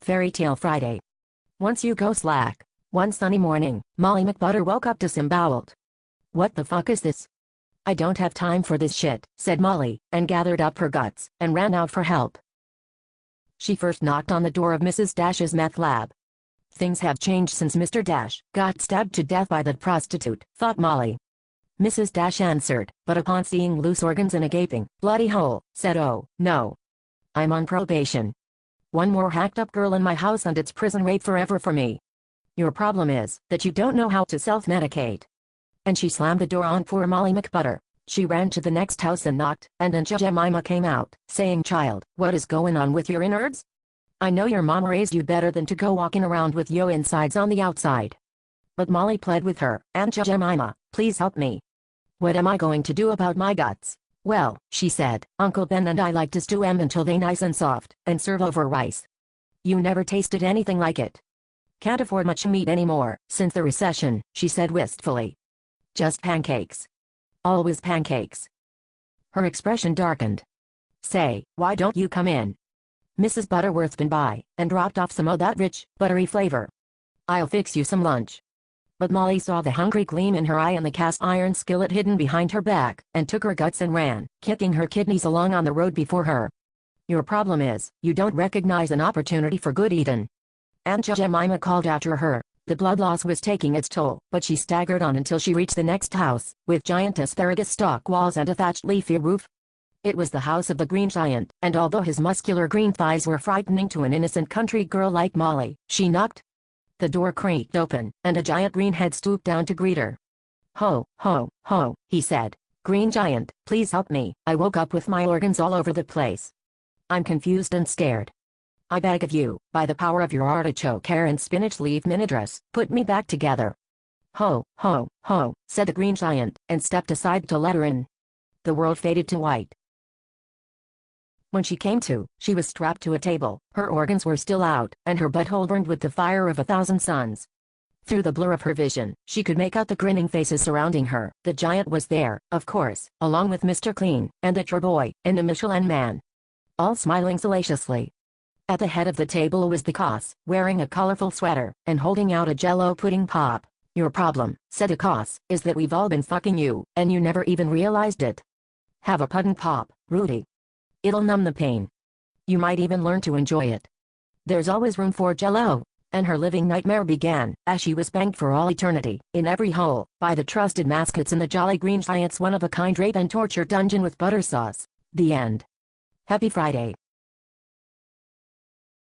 Fairy Tale Friday. Once you go slack. One sunny morning, Molly McButter woke up disemboweled. "What the fuck is this? I don't have time for this shit," said Molly, and gathered up her guts, and ran out for help. She first knocked on the door of Mrs. Dash's meth lab. Things have changed since Mr. Dash got stabbed to death by that prostitute, thought Molly. Mrs. Dash answered, but upon seeing loose organs in a gaping, bloody hole, said, "Oh, no. I'm on probation. One more hacked-up girl in my house and it's prison rape forever for me. Your problem is that you don't know how to self-medicate." And she slammed the door on poor Molly McButter. She ran to the next house and knocked, and Aunt Jemima came out, saying, "Child, what is going on with your innards? I know your mom raised you better than to go walking around with yo insides on the outside." But Molly pled with her, "Aunt Jemima, please help me. What am I going to do about my guts?" "Well," she said, "Uncle Ben and I like to stew 'em until they nice and soft, and serve over rice. You never tasted anything like it. Can't afford much meat anymore, since the recession," she said wistfully. "Just pancakes. Always pancakes." Her expression darkened. "Say, why don't you come in?" Mrs. Butterworth been by, and dropped off some of that rich, buttery flavor. "I'll fix you some lunch." But Molly saw the hungry gleam in her eye and the cast iron skillet hidden behind her back, and took her guts and ran, kicking her kidneys along on the road before her. "Your problem is, you don't recognize an opportunity for good eatin'." Aunt Jemima called after her. The blood loss was taking its toll, but she staggered on until she reached the next house, with giant asparagus stalk walls and a thatched leafy roof. It was the house of the Green Giant, and although his muscular green thighs were frightening to an innocent country girl like Molly, she knocked. The door creaked open, and a giant green head stooped down to greet her. "Ho, ho, ho," he said. "Green Giant, please help me. I woke up with my organs all over the place. I'm confused and scared. I beg of you, by the power of your artichoke hair and spinach leaf minidress, put me back together." "Ho, ho, ho," said the Green Giant, and stepped aside to let her in. The world faded to white. When she came to, she was strapped to a table, her organs were still out, and her butthole burned with the fire of 1,000 suns. Through the blur of her vision, she could make out the grinning faces surrounding her. The giant was there, of course, along with Mr. Clean, and the chore boy, and the Michelin man. All smiling salaciously. At the head of the table was the Coss, wearing a colorful sweater, and holding out a Jell-O pudding pop. "Your problem," said the Coss, "is that we've all been fucking you, and you never even realized it. Have a pudding pop, Rudy. It'll numb the pain. You might even learn to enjoy it. There's always room for Jell-O." And her living nightmare began, as she was banged for all eternity, in every hole, by the trusted mascots in the Jolly Green Giant's one-of-a-kind rape and torture dungeon with butter sauce. The end. Happy Friday.